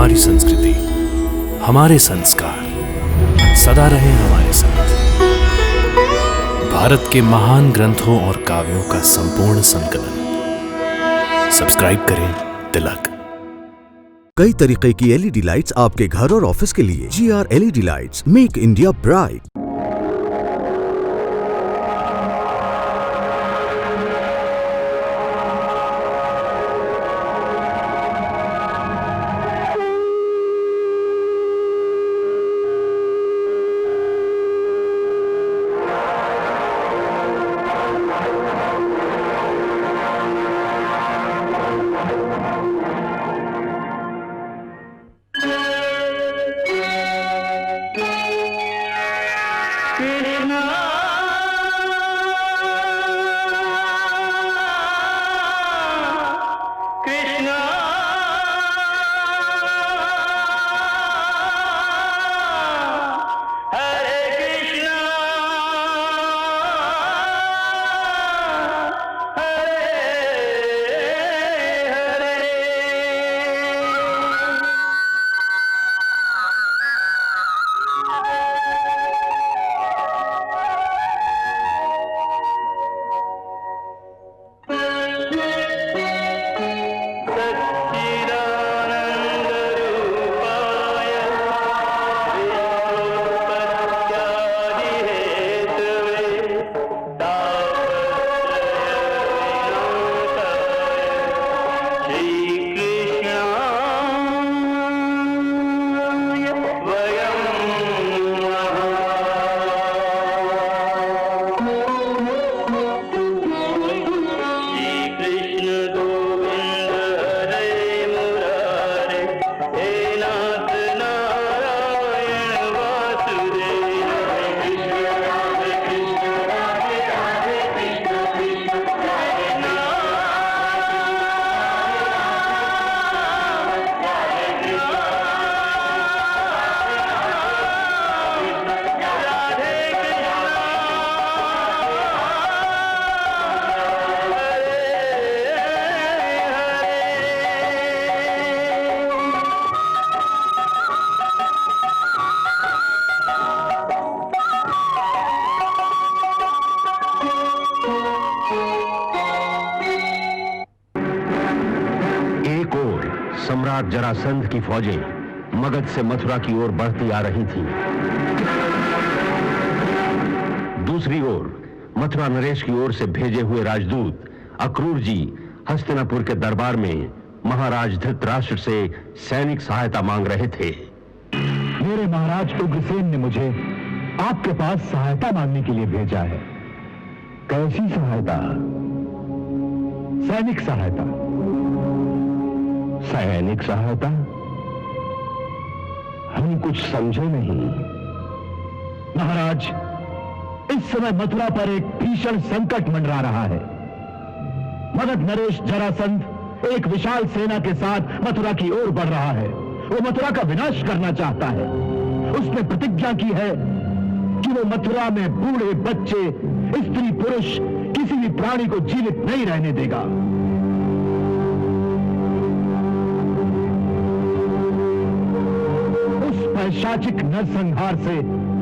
हमारी संस्कृति, हमारे संस्कार सदा रहे हमारे साथ। भारत के महान ग्रंथों और काव्यों का संपूर्ण संकलन। सब्सक्राइब करें तिलक। कई तरीके की एलईडी लाइट्स आपके घर और ऑफिस के लिए। GR LED lights, make India bright. सम्राट जरासंध की फौजें मगध से मथुरा की ओर बढ़ती आ रही थीं। दूसरी ओर मथुरा नरेश की ओर से भेजे हुए राजदूत अक्रूर जी हस्तिनापुर के दरबार में महाराज धृतराष्ट्र से सैनिक सहायता मांग रहे थे। मेरे महाराज उग्रसेन ने मुझे आपके पास सहायता मांगने के लिए भेजा है। कैसी सहायता? सैनिक सहायता। सैनिक सहायता? हम कुछ समझे नहीं। महाराज, इस समय मथुरा पर एक भीषण संकट मंडरा रहा है। मगध नरेश जरासंध एक विशाल सेना के साथ मथुरा की ओर बढ़ रहा है। वो मथुरा का विनाश करना चाहता है। उसने प्रतिज्ञा की है कि वो मथुरा में बूढ़े, बच्चे, स्त्री, पुरुष, किसी भी प्राणी को जीवित नहीं रहने देगा। पैशाचिक नरसंहार से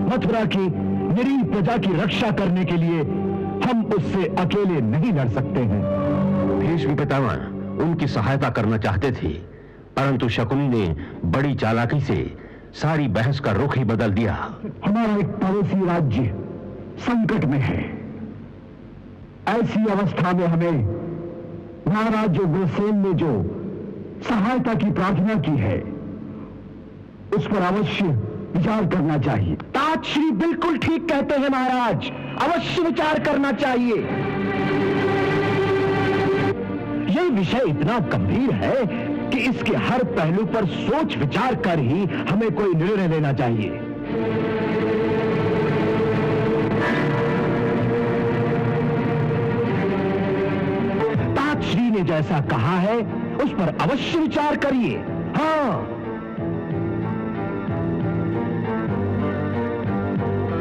मथुरा की निरीह प्रजा की रक्षा करने के लिए हम उससे अकेले नहीं लड़ सकते हैं। भीष्म पितामह उनकी सहायता करना चाहते थे, परंतु शकुनी ने बड़ी चालाकी से सारी बहस का रुख ही बदल दिया। हमारा एक पड़ोसी राज्य संकट में है। ऐसी अवस्था में हमें महाराज उग्रसेन ने जो सहायता की प्रार्थना की है उस पर अवश्य विचार करना चाहिए। ताजश्री बिल्कुल ठीक कहते हैं महाराज, अवश्य विचार करना चाहिए। यह विषय इतना गंभीर है कि इसके हर पहलू पर सोच विचार कर ही हमें कोई निर्णय लेना चाहिए। ताजश्री ने जैसा कहा है उस पर अवश्य विचार करिए। हाँ,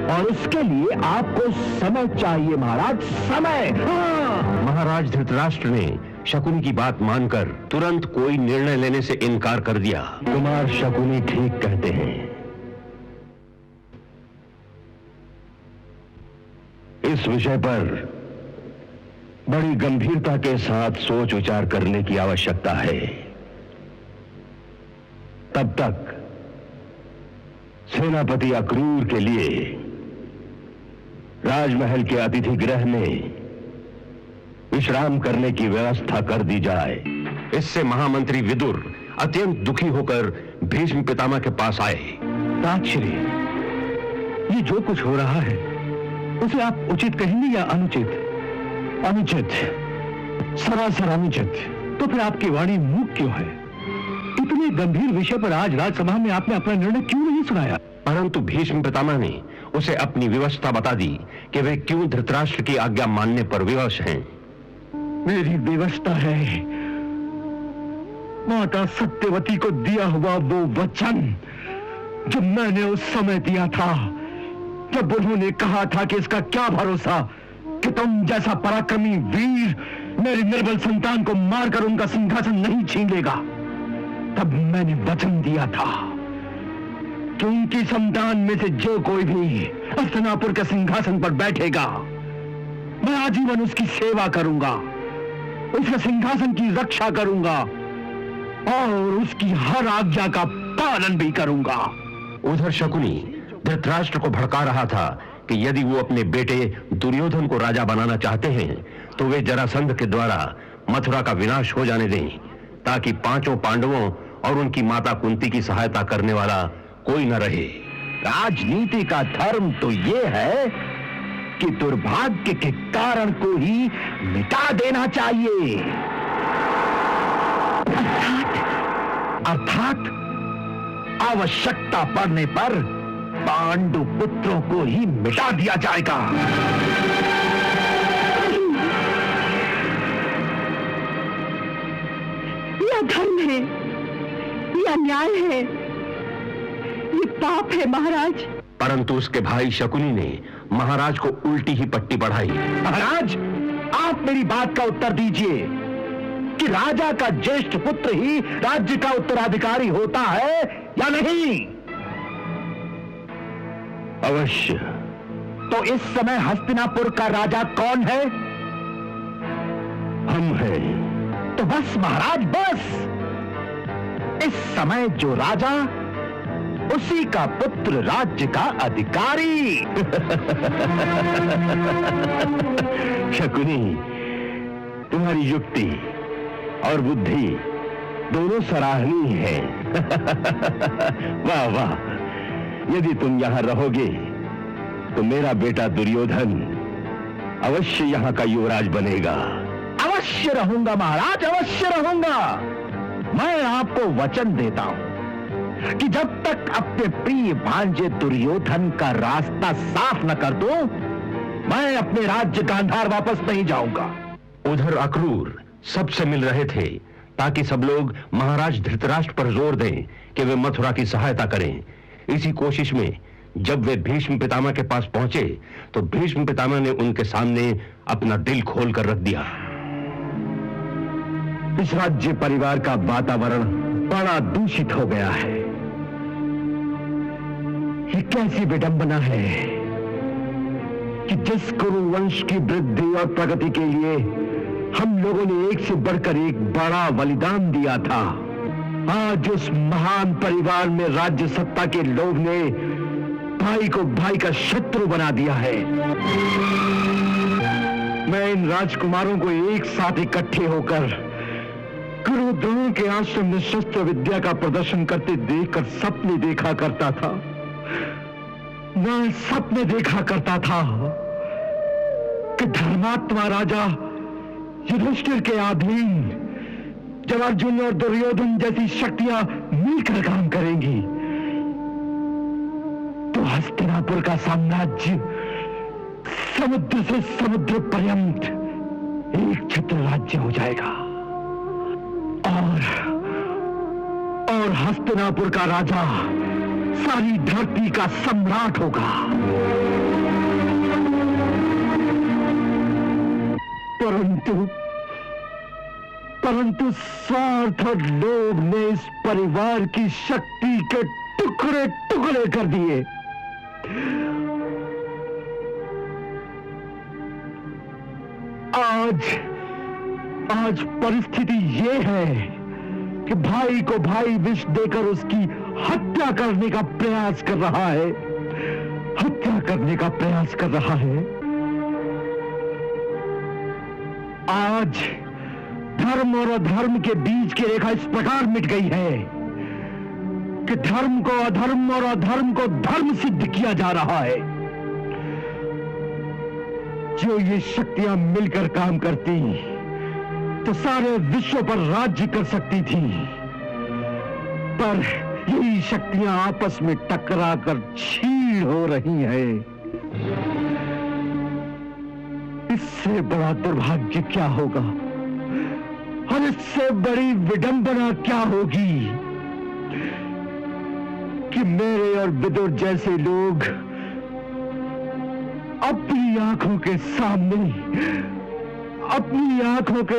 और उसके लिए आपको समय चाहिए महाराज, समय। हाँ। महाराज धृतराष्ट्र ने शकुनी की बात मानकर तुरंत कोई निर्णय लेने से इनकार कर दिया। कुमार शकुनी ठीक कहते हैं। इस विषय पर बड़ी गंभीरता के साथ सोच विचार करने की आवश्यकता है। तब तक सेनापति अक्रूर के लिए राजमहल के अतिथि गृह में विश्राम करने की व्यवस्था कर दी जाए। इससे महामंत्री विदुर अत्यंत दुखी होकर भीष्म पितामह के पास आए। राजश्री, ये जो कुछ हो रहा है उसे आप उचित कहेंगे या अनुचित? अनुचित, सरासर अनुचित। तो फिर आपकी वाणी मूक क्यों है? इतने गंभीर विषय पर आज राज्यसभा में आपने अपना निर्णय क्यों नहीं सुनाया? परंतु भीष्म पितामह ने उसे अपनी व्यवस्था बता दी कि वे क्यों धृतराष्ट्र की आज्ञा मानने पर विवश हैं। मेरी व्यवस्था है माता सत्यवती को दिया हुआ वो वचन जो मैंने उस समय दिया था, जब उन्होंने कहा था कि इसका क्या भरोसा कि तुम जैसा पराक्रमी वीर मेरी निर्बल संतान को मारकर उनका सिंहासन नहीं छीन लेगा। तब मैंने वचन दिया था कि उनकी संतान में से जो कोई भी हस्तिनापुर के सिंहासन पर बैठेगा, मैं आजीवन उसकी सेवा करूंगा, उसके सिंहासन की रक्षा करूंगा और उसकी हर आज्ञा का पालन भी करूंगा। उधर शकुनी धृतराष्ट्र को भड़का रहा था कि यदि वो अपने बेटे दुर्योधन को राजा बनाना चाहते हैं तो वे जरासंध के द्वारा मथुरा का विनाश हो जाने दें, ताकि पांचों पांडवों और उनकी माता कुंती की सहायता करने वाला कोई न रहे। राजनीति का धर्म तो ये है कि दुर्भाग्य के कारण को ही मिटा देना चाहिए। अर्थात आवश्यकता पड़ने पर पांडु पुत्रों को ही मिटा दिया जाएगा। यह धर्म है, यह न्याय है, ये पाप है महाराज। परंतु उसके भाई शकुनी ने महाराज को उल्टी ही पट्टी पढ़ाई। महाराज, आप मेरी बात का उत्तर दीजिए कि राजा का ज्येष्ठ पुत्र ही राज्य का उत्तराधिकारी होता है या नहीं? अवश्य। तो इस समय हस्तिनापुर का राजा कौन है? हम हैं। तो बस महाराज, बस। इस समय जो राजा, उसी का पुत्र राज्य का अधिकारी। शकुनी, तुम्हारी युक्ति और बुद्धि दोनों सराहनीय है। वाह वाह। यदि तुम यहां रहोगे तो मेरा बेटा दुर्योधन अवश्य यहां का युवराज बनेगा। अवश्य रहूंगा महाराज, अवश्य रहूंगा। मैं आपको वचन देता हूं कि जब तक अपने प्रिय भांजे दुर्योधन का रास्ता साफ न कर दूं, मैं अपने राज्य गांधार वापस नहीं जाऊंगा। उधर अक्रूर सबसे मिल रहे थे ताकि सब लोग महाराज धृतराष्ट्र पर जोर दें कि वे मथुरा की सहायता करें। इसी कोशिश में जब वे भीष्म पितामह के पास पहुंचे तो भीष्म पितामह ने उनके सामने अपना दिल खोल कर रख दिया। इस राज्य परिवार का वातावरण बड़ा दूषित हो गया है। ये कैसी विडंबना है कि जिस कुरु वंश की वृद्धि और प्रगति के लिए हम लोगों ने एक से बढ़कर एक बड़ा बलिदान दिया था, आज उस महान परिवार में राज्य सत्ता के लोभ ने भाई को भाई का शत्रु बना दिया है। मैं इन राजकुमारों को एक साथ इकट्ठे होकर गुरु द्रोण के आश्रम में शस्त्र विद्या का प्रदर्शन करते देखकर सपने देखा करता था। मैं सपने देखा करता था कि धर्मात्मा राजा युधिष्ठिर के अधीन जब अर्जुन और दुर्योधन जैसी शक्तियां मिलकर काम करेंगी तो हस्तिनापुर का साम्राज्य समुद्र से समुद्र पर्यंत एक छत्र राज्य हो जाएगा और हस्तिनापुर का राजा सारी धरती का सम्राट होगा। परंतु स्वार्थ और लोभ ने इस परिवार की शक्ति के टुकड़े टुकड़े कर दिए। आज परिस्थिति ये है कि भाई को भाई विष देकर उसकी हत्या करने का प्रयास कर रहा है, हत्या करने का प्रयास कर रहा है। आज धर्म और अधर्म के बीच की रेखा इस प्रकार मिट गई है कि धर्म को अधर्म और अधर्म को धर्म सिद्ध किया जा रहा है। जो ये शक्तियां मिलकर काम करती तो सारे विश्व पर राज्य कर सकती थी, पर यही शक्तियां आपस में टकराकर छीड़ हो रही है। इससे बड़ा दुर्भाग्य क्या होगा और इससे बड़ी विडंबना क्या होगी कि मेरे और विदुर जैसे लोग अपनी आंखों के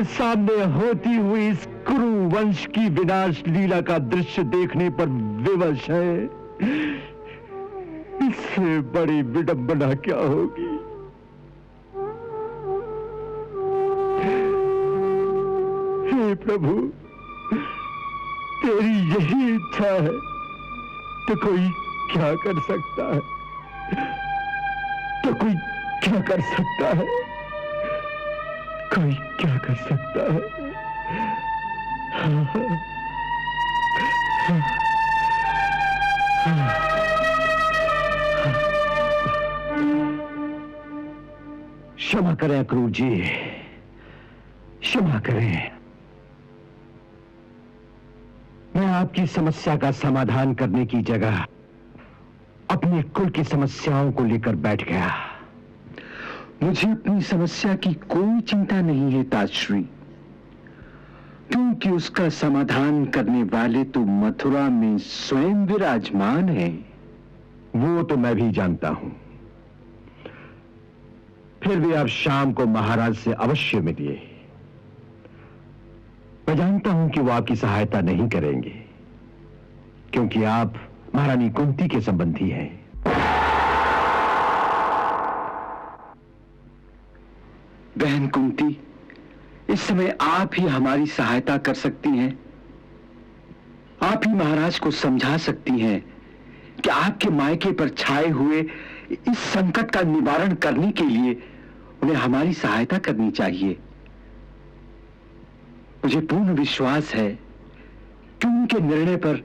सामने होती हुई इस कुरु वंश की विनाश लीला का दृश्य देखने पर विवश है। इससे बड़ी विडंबना क्या होगी। हे प्रभु, तेरी यही इच्छा है तो कोई क्या कर सकता है, तो कोई क्या कर सकता है, कोई क्या कर सकता है। क्षमा करें अक्रूर जी, क्षमा करें। मैं आपकी समस्या का समाधान करने की जगह अपने कुल की समस्याओं को लेकर बैठ गया। मुझे अपनी समस्या की कोई चिंता नहीं है ताजश्री, क्योंकि उसका समाधान करने वाले तो मथुरा में स्वयं विराजमान हैं। वो तो मैं भी जानता हूं, फिर भी आप शाम को महाराज से अवश्य मिलिए। मैं जानता हूं कि वो आपकी सहायता नहीं करेंगे, क्योंकि आप महारानी कुंती के संबंधी हैं। बहन कुंती, इस समय आप ही हमारी सहायता कर सकती हैं। आप ही महाराज को समझा सकती हैं कि आपके मायके पर छाए हुए इस संकट का निवारण करने के लिए उन्हें हमारी सहायता करनी चाहिए। मुझे पूर्ण विश्वास है कि उनके निर्णय पर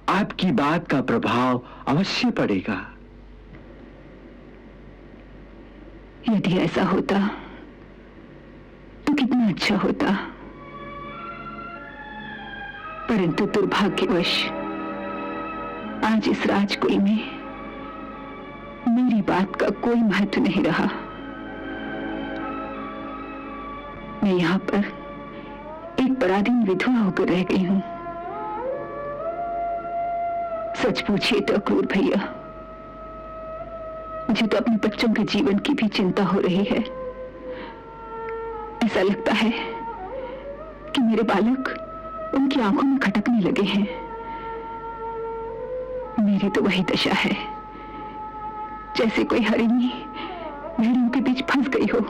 आपकी बात का प्रभाव अवश्य पड़ेगा। यदि ऐसा होता तो कितना अच्छा होता, परंतु दुर्भाग्यवश आज इस राजकुल में मेरी बात का कोई महत्व नहीं रहा। मैं यहां पर एक पराधीन विधवा होकर रह गई हूं। सच पूछिए तो अक्रूर भैया, मुझे तो अपने बच्चों के जीवन की भी चिंता हो रही है। ऐसा लगता है कि मेरे बालक उनकी आंखों में खटकने लगे हैं। मेरी तो वही दशा है जैसे कोई हरिणी भेड़ों के बीच फंस गई हो।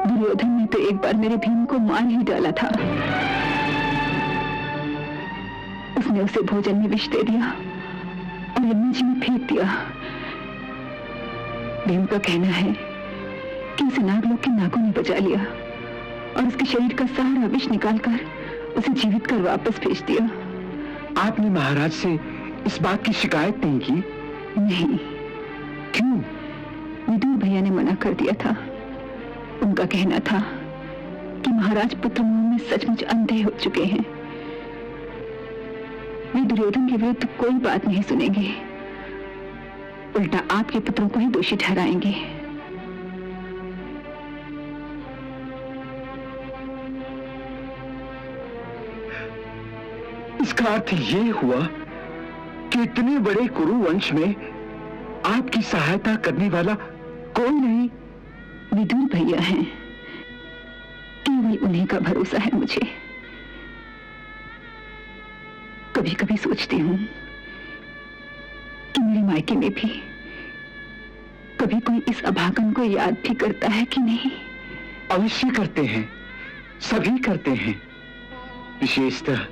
दुर्योधन ने तो एक बार मेरे भीम को मार ही डाला था। उसने उसे भोजन में विष दे दिया और यमुना जी में फेंक दिया। भीम का कहना है कि उसे नागलोक के नागों ने बचा लिया और उसके शरीर का सारा विष निकालकर उसे जीवित कर वापस भेज दिया। आपने महाराज से इस बात की शिकायत नहीं की? नहीं। क्यों? विदुर भैया ने मना कर दिया था। उनका कहना था कि महाराज पुत्र मोह में सचमुच अंधे हो चुके हैं। वे दुर्योधन के विरुद्ध कोई बात नहीं सुनेंगे, उल्टा आपके पुत्रों को ही दोषी ठहराएंगे। इसका अर्थ ये हुआ कि इतने बड़े कुरु वंश में आपकी सहायता करने वाला कोई नहीं। विदुर भैया हैं, केवल उन्हीं का भरोसा है मुझे। कभी कभी सोचती हूँ कि मेरे मायके में भी कभी कोई इस अभागन को याद भी करता है कि नहीं। अवश्य करते हैं, सभी करते हैं। विशेषतः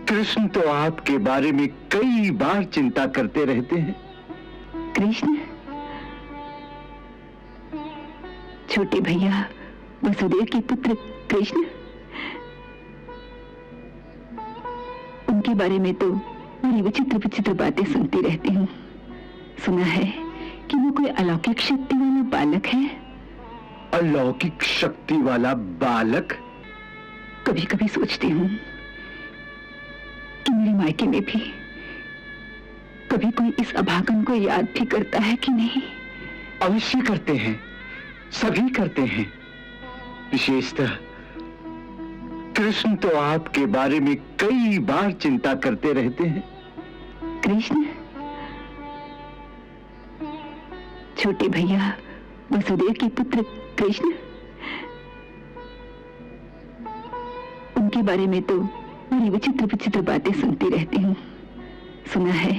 कृष्ण तो आपके बारे में कई बार चिंता करते रहते हैं। कृष्ण? छोटे भैया वसुदेव के पुत्र कृष्ण? उनके बारे में तो बड़ी विचित्र विचित्र बातें सुनती रहती हूँ। सुना है कि वो कोई अलौकिक शक्ति वाला बालक है। अलौकिक शक्ति वाला बालक? कभी कभी सोचती हूँ कि मेरे मायके में भी कभी कोई इस अभागन को याद भी करता है कि नहीं। अवश्य करते हैं, सभी करते हैं। विशेषतः कृष्ण तो आपके बारे में कई बार चिंता करते रहते हैं। कृष्ण? छोटे भैया वसुदेव के पुत्र कृष्ण? उनके बारे में तो बड़ी विचित्र विचित्र बातें सुनती रहती हूँ। सुना है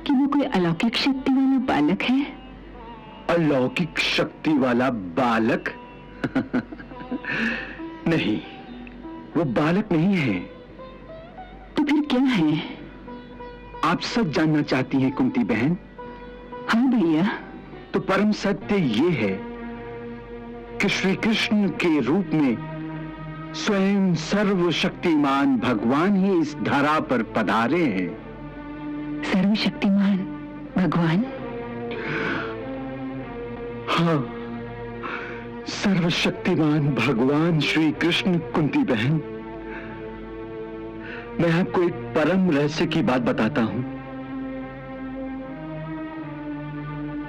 कि वो कोई अलौकिक शक्ति वाला बालक है। अलौकिक शक्ति वाला बालक? नहीं, वो बालक नहीं है। तो फिर क्या है? आप सच जानना चाहती हैं कुंती बहन? हाँ भैया। तो परम सत्य ये है कि श्री कृष्ण के रूप में स्वयं सर्वशक्तिमान भगवान ही इस धरा पर पधारे हैं। सर्वशक्तिमान भगवान? हाँ, सर्वशक्तिमान भगवान श्री कृष्ण। कुंती बहन, मैं आपको एक परम रहस्य की बात बताता हूं।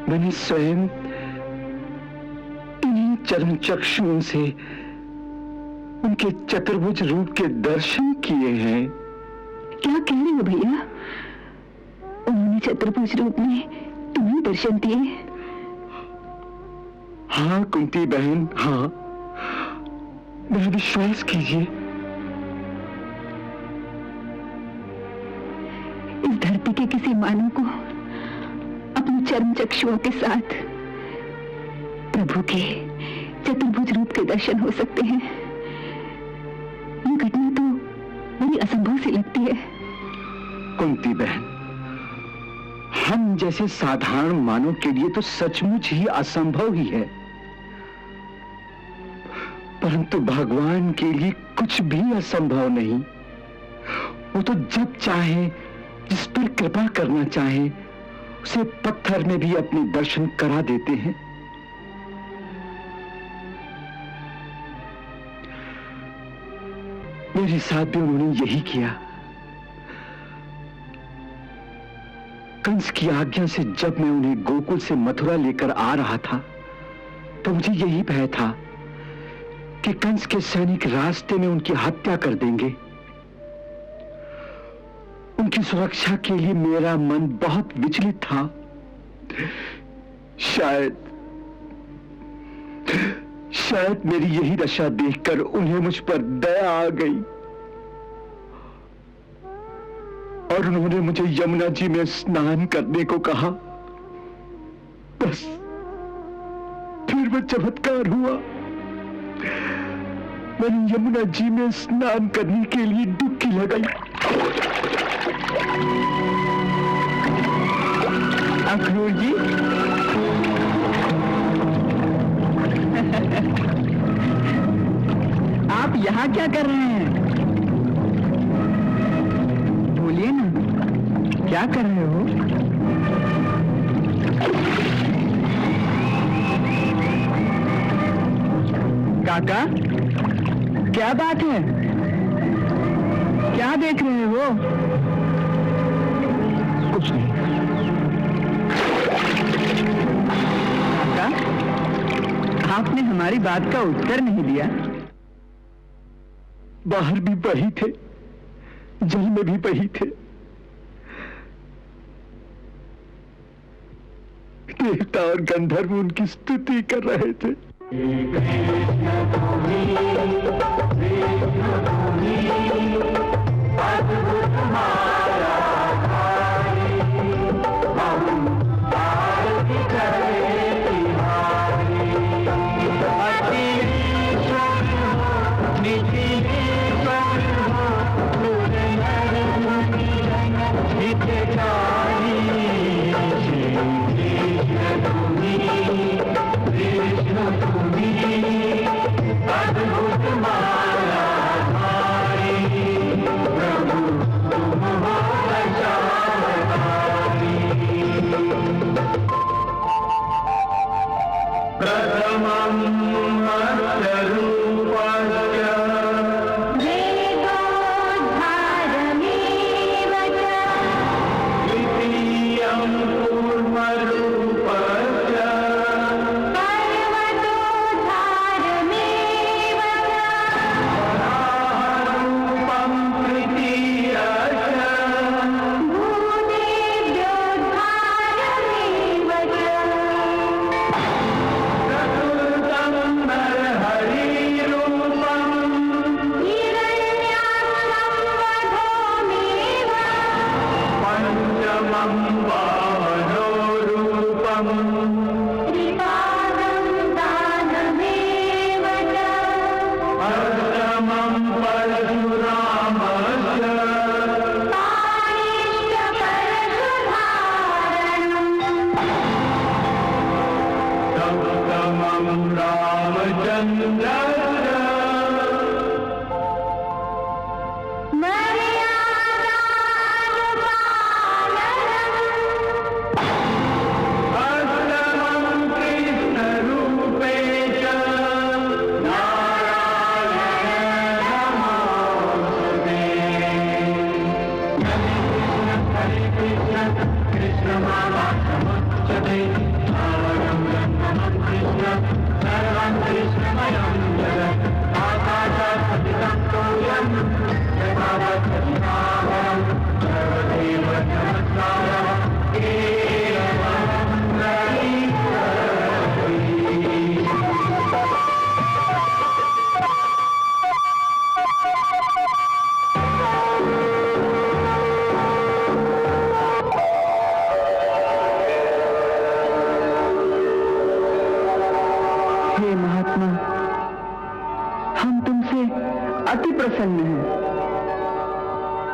मैंने स्वयं इन्हीं चरण चक्षुओं से उनके चतुर्भुज रूप के दर्शन किए हैं। क्या कह रहे हो भैया? उन्होंने चतुर्भुज रूप में तुम्हें दर्शन दिए? हाँ कुंती बहन, हाँ। मेरा विश्वास कीजिए। इस धरती के किसी मानव को अपने चर्म चक्षुओं के साथ प्रभु के चतुर्भुज रूप के दर्शन हो सकते हैं। ये घटना तो बड़ी असंभव सी लगती है। कुंती बहन, हम जैसे साधारण मानव के लिए तो सचमुच ही असंभव ही है, परंतु भगवान के लिए कुछ भी असंभव नहीं। वो तो जब चाहे, जिस पर कृपा करना चाहे, उसे पत्थर में भी अपने दर्शन करा देते हैं। मेरे साथ भी उन्होंने यही किया। कंस की आज्ञा से जब मैं उन्हें गोकुल से मथुरा लेकर आ रहा था, तो मुझे यही भय था कि कंस के सैनिक रास्ते में उनकी हत्या कर देंगे। उनकी सुरक्षा के लिए मेरा मन बहुत विचलित था। शायद मेरी यही दशा देखकर उन्हें मुझ पर दया आ गई और उन्होंने मुझे यमुना जी में स्नान करने को कहा। बस फिर वो चमत्कार हुआ। मैंने यमुना जी में स्नान करने के लिए डुबकी लगाई। अक्रूर जी, आप यहाँ क्या कर रहे हैं? बोलिए ना, क्या कर रहे हो? काका, क्या बात है? क्या देख रहे हो? कुछ नहीं। काका, आपने हमारी बात का उत्तर नहीं दिया। बाहर भी वही थे, जल में भी वही थे। देवता और गंधर्व उनकी स्तुति कर रहे थे।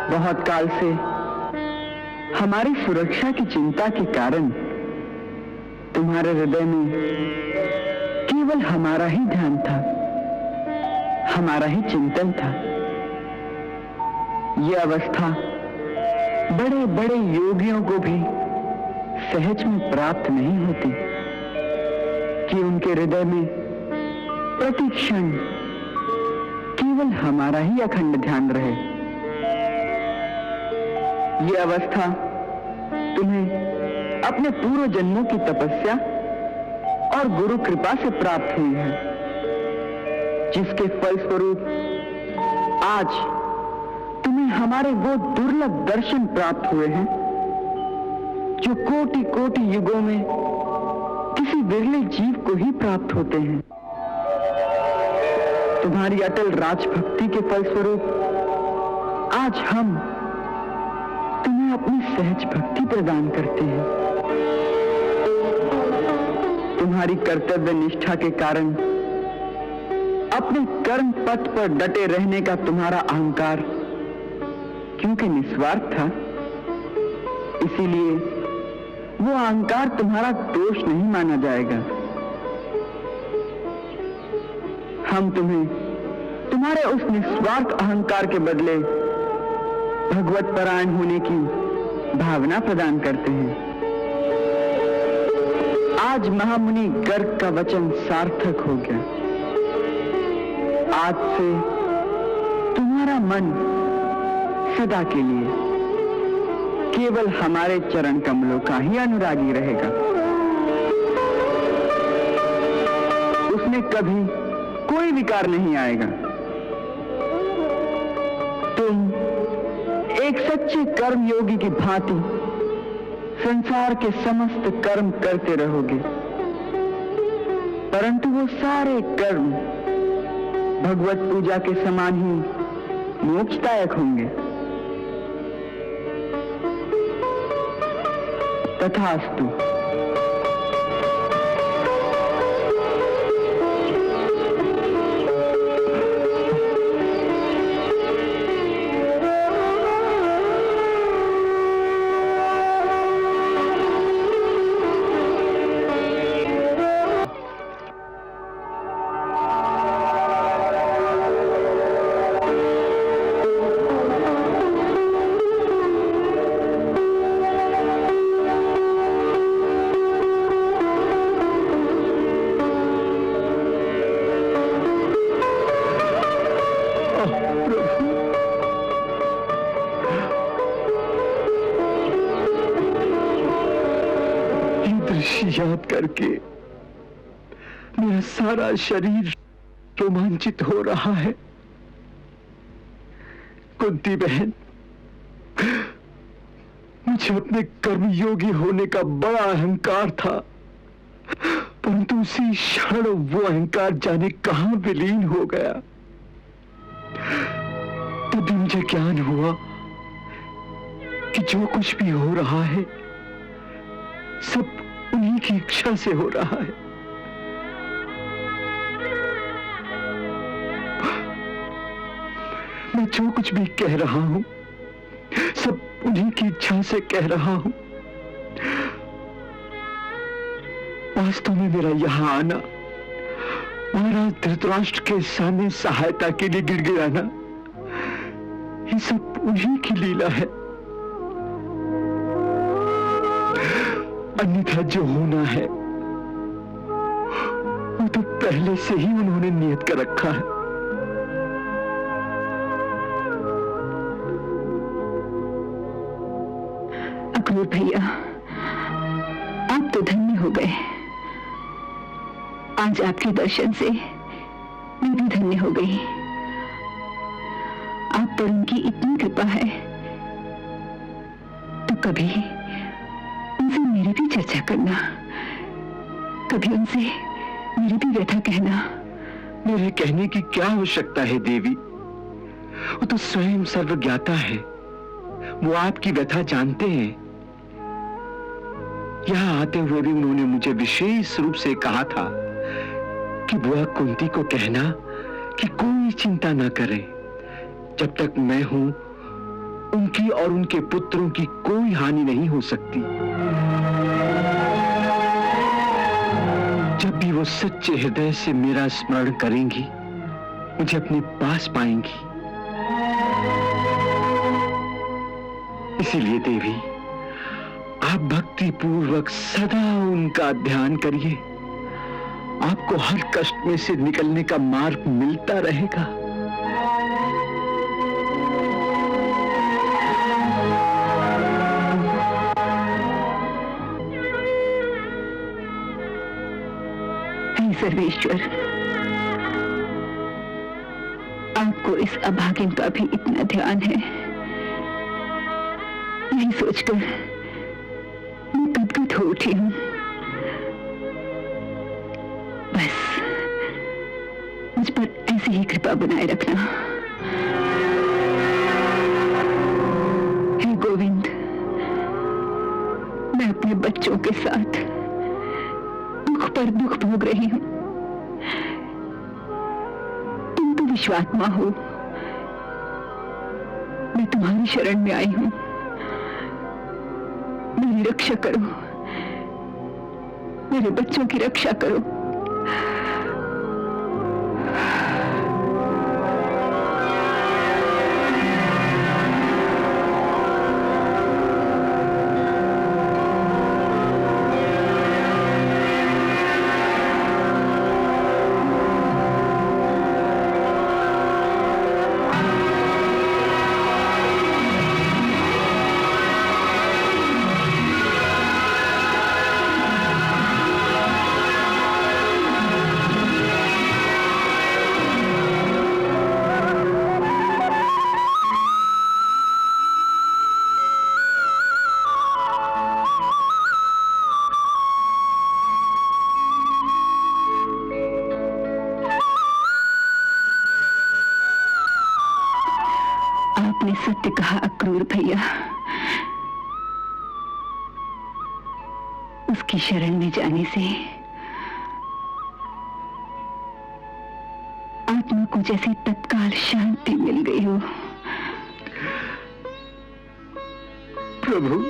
बहुत काल से हमारी सुरक्षा की चिंता के कारण तुम्हारे हृदय में केवल हमारा ही ध्यान था, हमारा ही चिंतन था। यह अवस्था बड़े बड़े योगियों को भी सहज में प्राप्त नहीं होती कि उनके हृदय में प्रतिक्षण केवल हमारा ही अखंड ध्यान रहे। यह अवस्था तुम्हें अपने पूर्व जन्मों की तपस्या और गुरु कृपा से प्राप्त हुई है, जिसके फलस्वरूप आज तुम्हें हमारे वो दुर्लभ दर्शन प्राप्त हुए हैं जो कोटि कोटि युगों में किसी विरले जीव को ही प्राप्त होते हैं। तुम्हारी अटल राजभक्ति के फलस्वरूप आज हम तुम्हें अपनी सहज भक्ति प्रदान करते हैं। तुम्हारी कर्तव्य निष्ठा के कारण अपने कर्म पथ पर डटे रहने का तुम्हारा अहंकार क्योंकि निस्वार्थ था, इसीलिए वो अहंकार तुम्हारा दोष नहीं माना जाएगा। हम तुम्हें तुम्हारे उस निस्वार्थ अहंकार के बदले भगवत परायण होने की भावना प्रदान करते हैं। आज महामुनि गर्ग का वचन सार्थक हो गया। आज से तुम्हारा मन सदा के लिए केवल हमारे चरण कमलों का ही अनुरागी रहेगा। उसमें कभी कोई विकार नहीं आएगा। तुम एक सच्चे कर्म योगी की भांति संसार के समस्त कर्म करते रहोगे, परंतु वो सारे कर्म भगवत पूजा के समान ही मोक्षदायक होंगे। तथास्तु। याद करके मेरा सारा शरीर रोमांचित हो रहा है। कुंती बहन, मुझे अपने कर्मयोगी होने का बड़ा अहंकार था, परंतु उसी क्षण वो अहंकार जाने कहां विलीन हो गया। तभी मुझे ज्ञान हुआ कि जो कुछ भी हो रहा है सब उन्हीं की इच्छा से हो रहा है। मैं जो कुछ भी कह रहा हूं सब उन्हीं की इच्छा से कह रहा हूं। वास्तव में मेरा यहां आना, महाराज धृतराष्ट्र के सामने सहायता के लिए गिड़गिड़ाना, ये सब उन्हीं की लीला है। अन्यथा जो होना है वो तो पहले से ही उन्होंने नियत कर रखा है। अक्रूर भैया, आप तो धन्य हो गए। आज आपके दर्शन से मैं भी धन्य हो गई। आप पर उनकी इतनी कृपा है तो कभी उनसे मेरी भी चर्चा करना, कभी उनसे मेरी भी व्यथा कहना। मेरे कहने की क्या आवश्यकता है देवी? वो तो स्वयं सर्वज्ञाता है, वो आपकी व्यथा जानते हैं। यहां आते हुए भी उन्होंने मुझे विशेष रूप से कहा था कि बुआ कुंती को कहना कि कोई चिंता ना करे, जब तक मैं हूं उनकी और उनके पुत्रों की कोई हानि नहीं हो सकती। जब भी वो सच्चे हृदय से मेरा स्मरण करेंगी, मुझे अपने पास पाएंगी। इसीलिए देवी, आप भक्ति पूर्वक सदा उनका ध्यान करिए, आपको हर कष्ट में से निकलने का मार्ग मिलता रहेगा। सर्वेश्वर, आपको इस अभागिन का भी इतना ध्यान है, यही सोचकर मैं गदगद हो उठी हूं। बस मुझ पर ऐसी ही कृपा बनाए रखना। हे गोविंद, मैं अपने बच्चों के साथ दुख पर दुख भोग रही हूं। तुम तो विश्वात्मा हो, मैं तुम्हारी शरण में आई हूं। मेरी रक्षा करो, मेरे बच्चों की रक्षा करो। आपने सत्य कहा अक्रूर भैया। उसकी शरण में जाने से आत्मा को जैसे तत्काल शांति मिल गई हो। प्रभु,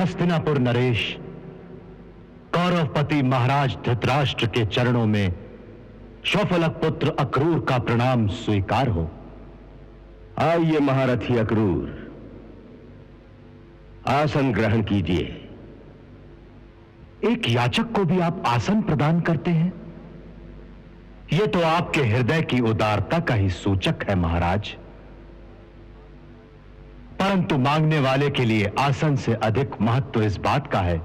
हस्तिनापुर नरेश, कौरवपति महाराज धृतराष्ट्र के चरणों में शौफलक पुत्र अक्रूर का प्रणाम स्वीकार हो। आइए महारथी अक्रूर, आसन ग्रहण कीजिए। एक याचक को भी आप आसन प्रदान करते हैं? यह तो आपके हृदय की उदारता का ही सूचक है महाराज। परंतु मांगने वाले के लिए आसन से अधिक महत्व इस बात का है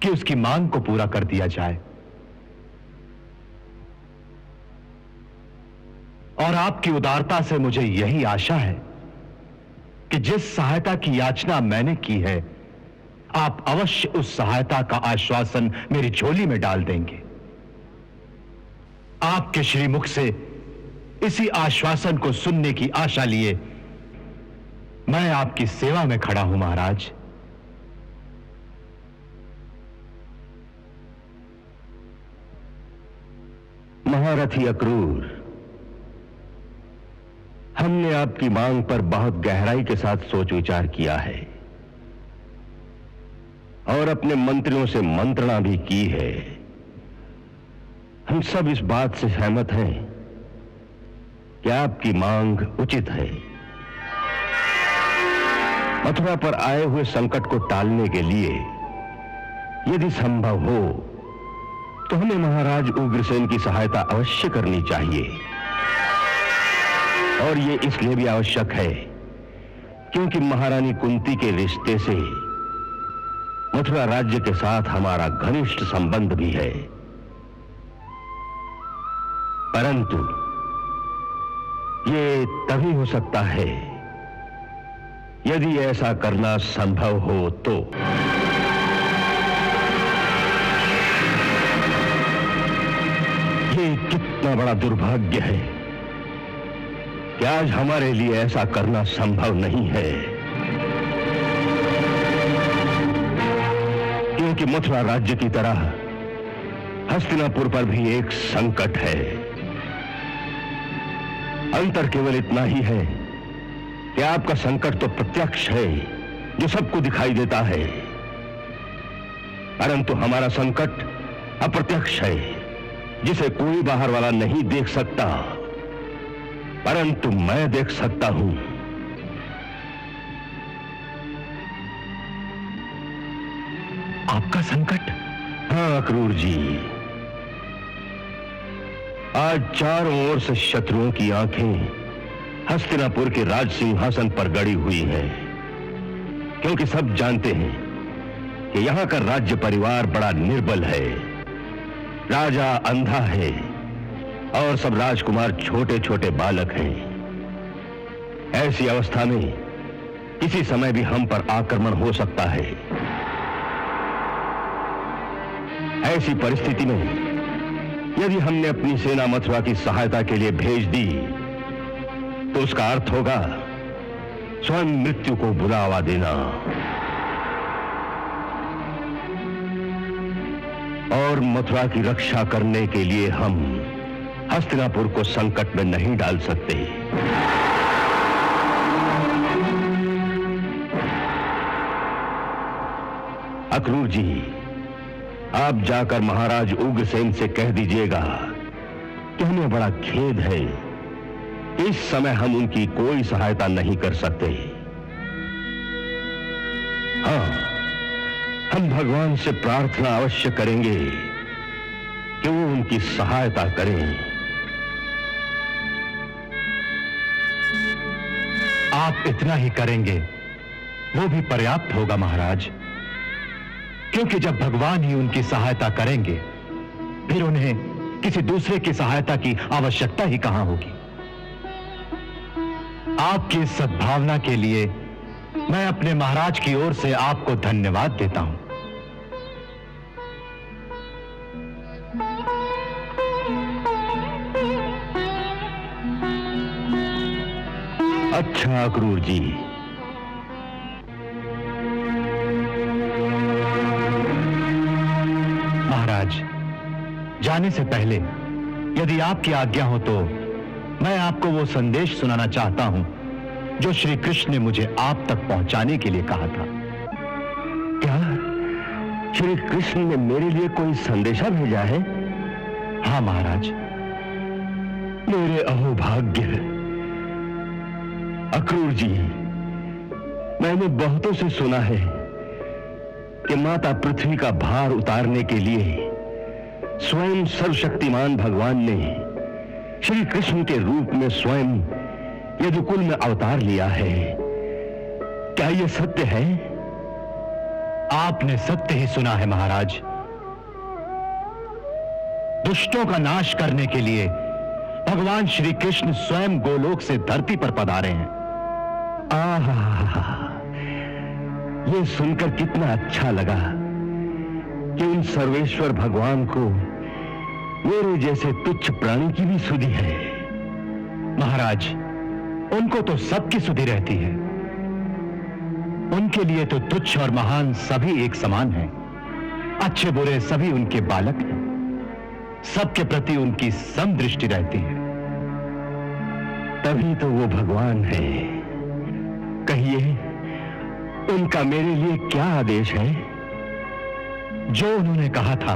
कि उसकी मांग को पूरा कर दिया जाए। और आपकी उदारता से मुझे यही आशा है कि जिस सहायता की याचना मैंने की है, आप अवश्य उस सहायता का आश्वासन मेरी झोली में डाल देंगे। आपके श्रीमुख से इसी आश्वासन को सुनने की आशा लिए मैं आपकी सेवा में खड़ा हूं महाराज। महारथी अक्रूर, हमने आपकी मांग पर बहुत गहराई के साथ सोच विचार किया है और अपने मंत्रियों से मंत्रणा भी की है। हम सब इस बात से सहमत हैं कि आपकी मांग उचित है। मथुरा पर आए हुए संकट को टालने के लिए यदि संभव हो तो हमें महाराज उग्रसेन की सहायता अवश्य करनी चाहिए। और ये इसलिए भी आवश्यक है क्योंकि महारानी कुंती के रिश्ते से मथुरा राज्य के साथ हमारा घनिष्ठ संबंध भी है। परंतु ये तभी हो सकता है यदि ऐसा करना संभव हो तो। ये कितना बड़ा दुर्भाग्य है कि आज हमारे लिए ऐसा करना संभव नहीं है, क्योंकि मथुरा राज्य की तरह हस्तिनापुर पर भी एक संकट है। अंतर केवल इतना ही है कि आपका संकट तो प्रत्यक्ष है, जो सबको दिखाई देता है, परंतु हमारा संकट अप्रत्यक्ष है, जिसे कोई बाहर वाला नहीं देख सकता, परंतु मैं देख सकता हूं। आपका संकट? हाँ अक्रूर जी, आज चारों ओर से शत्रुओं की आंखें हस्तिनापुर के राज सिंहासन पर गड़ी हुई हैं, क्योंकि सब जानते हैं कि यहां का राज्य परिवार बड़ा निर्बल है। राजा अंधा है और सब राजकुमार छोटे छोटे बालक हैं। ऐसी अवस्था में किसी समय भी हम पर आक्रमण हो सकता है। ऐसी परिस्थिति में यदि हमने अपनी सेना मथुरा की सहायता के लिए भेज दी तो उसका अर्थ होगा स्वयं मृत्यु को बुलावा देना। और मथुरा की रक्षा करने के लिए हम हस्तिनापुर को संकट में नहीं डाल सकते। अक्रूर जी, आप जाकर महाराज उग्रसेन से कह दीजिएगा कि हमें बड़ा खेद है, इस समय हम उनकी कोई सहायता नहीं कर सकते। हाँ, हम भगवान से प्रार्थना अवश्य करेंगे कि वो उनकी सहायता करें। आप इतना ही करेंगे वो भी पर्याप्त होगा महाराज, क्योंकि जब भगवान ही उनकी सहायता करेंगे फिर उन्हें किसी दूसरे की सहायता की आवश्यकता ही कहां होगी। आपकी सद्भावना के लिए मैं अपने महाराज की ओर से आपको धन्यवाद देता हूं। अच्छा अक्रूर जी, महाराज, जाने से पहले यदि आपकी आज्ञा हो तो मैं आपको वो संदेश सुनाना चाहता हूं जो श्री कृष्ण ने मुझे आप तक पहुंचाने के लिए कहा था। क्या श्री कृष्ण ने मेरे लिए कोई संदेशा भेजा है? हाँ महाराज। मेरे अहोभाग्य। अक्रूर जी, मैंने बहुतों से सुना है कि माता पृथ्वी का भार उतारने के लिए स्वयं सर्वशक्तिमान भगवान ने श्री कृष्ण के रूप में स्वयं यदुकुल में अवतार लिया है। क्या यह सत्य है? आपने सत्य ही सुना है महाराज। दुष्टों का नाश करने के लिए भगवान श्री कृष्ण स्वयं गोलोक से धरती पर पधारे हैं। यह सुनकर कितना अच्छा लगा कि उन सर्वेश्वर भगवान को मेरे जैसे तुच्छ प्राणी की भी सुधि है। महाराज, उनको तो सबकी सुधि रहती है। उनके लिए तो तुच्छ और महान सभी एक समान हैं। अच्छे बुरे सभी उनके बालक हैं। सबके प्रति उनकी समदृष्टि रहती है। तभी तो वो भगवान है। कहिए, उनका मेरे लिए क्या आदेश है? जो उन्होंने कहा था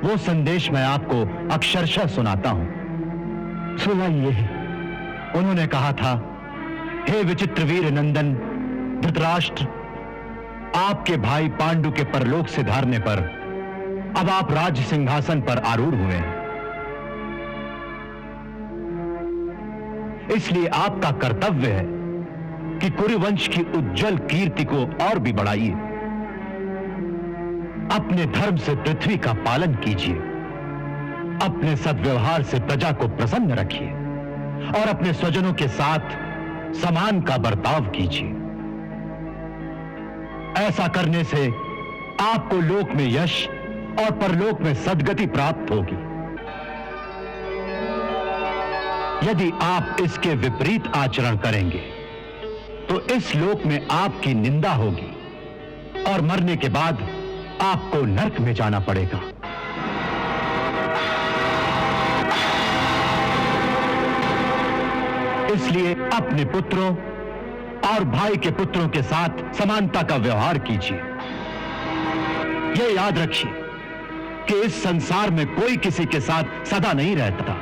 वो संदेश मैं आपको अक्षरशः सुनाता हूं। सुनाइए। उन्होंने कहा था, हे विचित्र वीर नंदन धृतराष्ट्र, आपके भाई पांडु के परलोक से धारने पर अब आप राज्य सिंहासन पर आरूढ़ हुए हैं। इसलिए आपका कर्तव्य है कि कुरुवंश की उज्जवल कीर्ति को और भी बढ़ाइए। अपने धर्म से पृथ्वी का पालन कीजिए, अपने सद्व्यवहार से प्रजा को प्रसन्न रखिए और अपने स्वजनों के साथ समान का बर्ताव कीजिए। ऐसा करने से आपको लोक में यश और परलोक में सद्गति प्राप्त होगी। यदि आप इसके विपरीत आचरण करेंगे तो इस लोक में आपकी निंदा होगी और मरने के बाद आपको नरक में जाना पड़ेगा। इसलिए अपने पुत्रों और भाई के पुत्रों के साथ समानता का व्यवहार कीजिए। यह याद रखिए कि इस संसार में कोई किसी के साथ सदा नहीं रहता।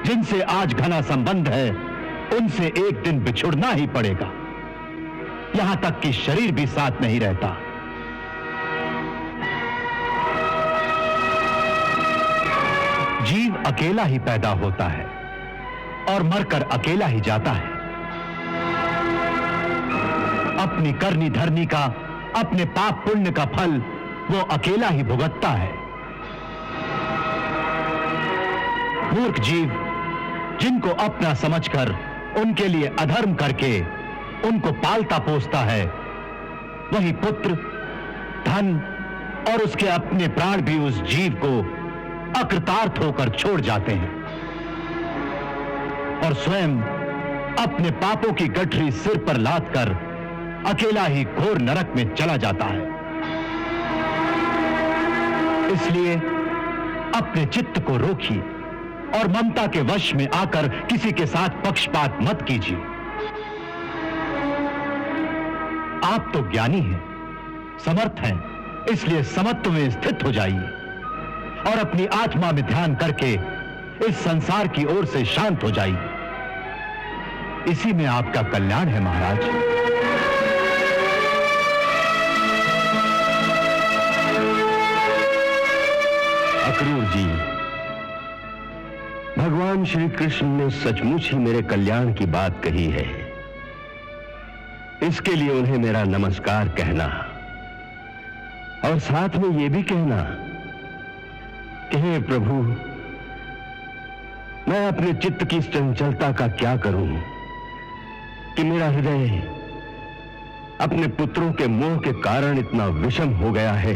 जिनसे आज घना संबंध है उनसे एक दिन बिछुड़ना ही पड़ेगा। यहां तक कि शरीर भी साथ नहीं रहता। जीव अकेला ही पैदा होता है और मरकर अकेला ही जाता है। अपनी करनी धरनी का, अपने पाप पुण्य का फल वो अकेला ही भुगतता है। मूर्ख जीव जिनको अपना समझकर उनके लिए अधर्म करके उनको पालता पोसता है, वही पुत्र, धन और उसके अपने प्राण भी उस जीव को अकृतार्थ होकर छोड़ जाते हैं। और स्वयं अपने पापों की गठरी सिर पर लाद कर अकेला ही घोर नरक में चला जाता है। इसलिए अपने चित्त को रोकिए और ममता के वश में आकर किसी के साथ पक्षपात मत कीजिए। आप तो ज्ञानी हैं, समर्थ हैं, इसलिए समत्व में स्थित हो जाइए और अपनी आत्मा में ध्यान करके इस संसार की ओर से शांत हो जाइए। इसी में आपका कल्याण है महाराज। अक्रूर जी, भगवान श्री कृष्ण ने सचमुच ही मेरे कल्याण की बात कही है। इसके लिए उन्हें मेरा नमस्कार कहना और साथ में यह भी कहना कि हे प्रभु, मैं अपने चित्त की चंचलता का क्या करूं कि मेरा हृदय अपने पुत्रों के मोह के कारण इतना विषम हो गया है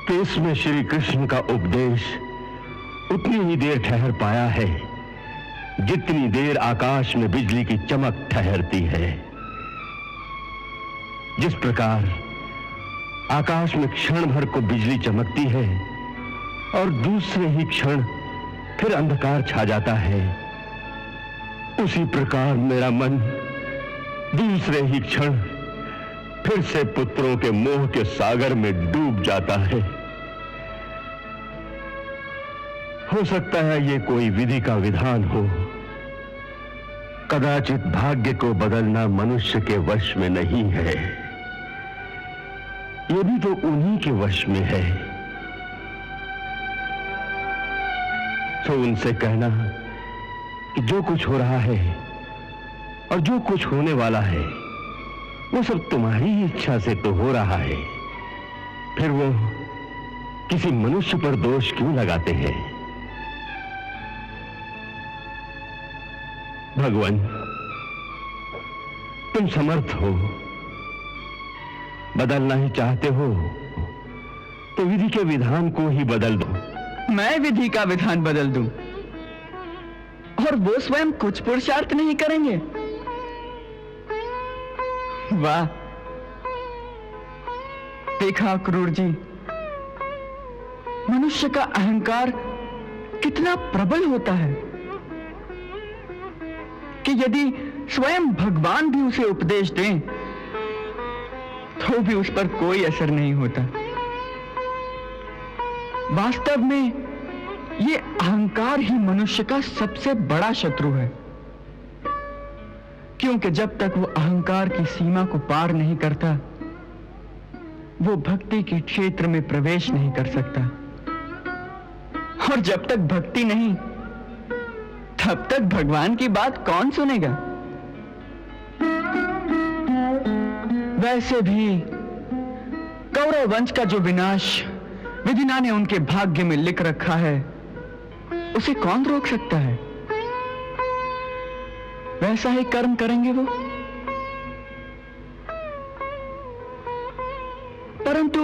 कि इसमें श्री कृष्ण का उपदेश उतनी ही देर ठहर पाया है जितनी देर आकाश में बिजली की चमक ठहरती है। जिस प्रकार आकाश में क्षण भर को बिजली चमकती है और दूसरे ही क्षण फिर अंधकार छा जाता है, उसी प्रकार मेरा मन दूसरे ही क्षण फिर से पुत्रों के मोह के सागर में डूब जाता है। हो सकता है ये कोई विधि का विधान हो। कदाचित भाग्य को बदलना मनुष्य के वश में नहीं है, ये भी तो उन्हीं के वश में है। तो उनसे कहना कि जो कुछ हो रहा है और जो कुछ होने वाला है वो सब तुम्हारी ही इच्छा से तो हो रहा है, फिर वो किसी मनुष्य पर दोष क्यों लगाते हैं? भगवान, तुम समर्थ हो, बदलना ही चाहते हो तो विधि के विधान को ही बदल दो। मैं विधि का विधान बदल दूं और वो स्वयं कुछ पुरुषार्थ नहीं करेंगे? वाह, देखा अक्रूर जी, मनुष्य का अहंकार कितना प्रबल होता है कि यदि स्वयं भगवान भी उसे उपदेश दें तो भी उस पर कोई असर नहीं होता। वास्तव में ये अहंकार ही मनुष्य का सबसे बड़ा शत्रु है, क्योंकि जब तक वो अहंकार की सीमा को पार नहीं करता वो भक्ति के क्षेत्र में प्रवेश नहीं कर सकता, और जब तक भक्ति नहीं तब तक भगवान की बात कौन सुनेगा? वैसे भी कौरव वंश का जो विनाश विधिना ने उनके भाग्य में लिख रखा है उसे कौन रोक सकता है? वैसा ही कर्म करेंगे वो। परंतु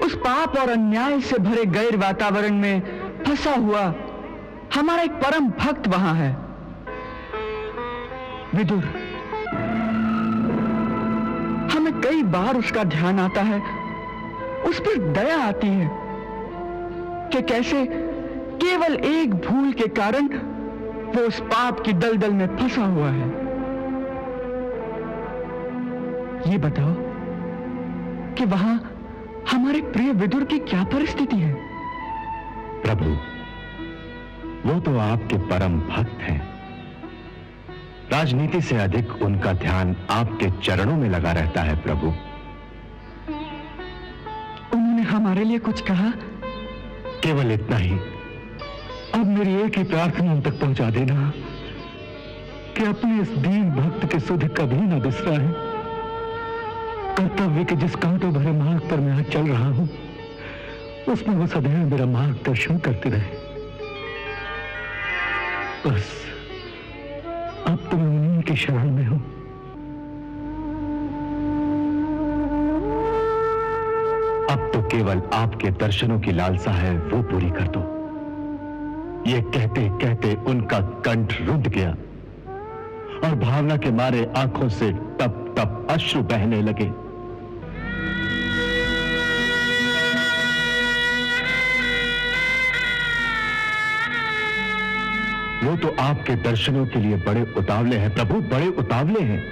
उस पाप और अन्याय से भरे गैर वातावरण में फंसा हुआ हमारा एक परम भक्त वहां है, विदुर। हमें कई बार उसका ध्यान आता है, उस पर दया आती है कि कैसे केवल एक भूल के कारण वो उस पाप की दलदल में फंसा हुआ है। ये बताओ कि वहां हमारे प्रिय विदुर की क्या परिस्थिति है? प्रभु, वो तो आपके परम भक्त हैं। राजनीति से अधिक उनका ध्यान आपके चरणों में लगा रहता है प्रभु। उन्होंने हमारे लिए कुछ कहा? केवल इतना ही। अब मेरी एक ही प्रार्थना उन तक पहुंचा देना कि अपने इस दीन भक्त के सुध कभी न बिसराए। कर्तव्य के जिस कांटों भरे मार्ग पर मैं आज चल रहा हूं उसमें वो सदैव मेरा मार्गदर्शन करते रहे। बस अब तो मैं उन्हीं की शरण में हूं। अब तो केवल आपके दर्शनों की लालसा है, वो पूरी कर दो। ये कहते कहते उनका कंठ रुंध गया और भावना के मारे आंखों से टप टप अश्रु बहने लगे। वो तो आपके दर्शनों के लिए बड़े उतावले हैं प्रभु, बड़े उतावले हैं।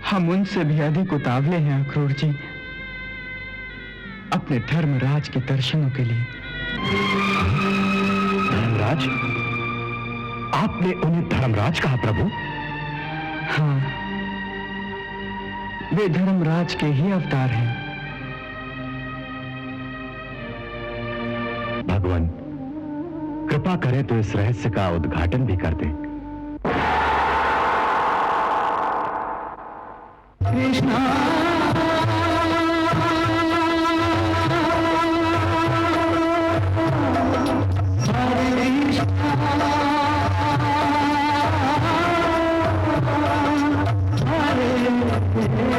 हम उनसे भी अधिक उतावले हैं अक्रूर जी, अपने धर्मराज के दर्शनों के लिए। धर्मराज? आपने उन्हें धर्मराज कहा प्रभु? हाँ, वे धर्मराज के ही अवतार हैं। भगवान कृपा करें तो इस रहस्य का उद्घाटन भी कर दें। कृष्णा हरे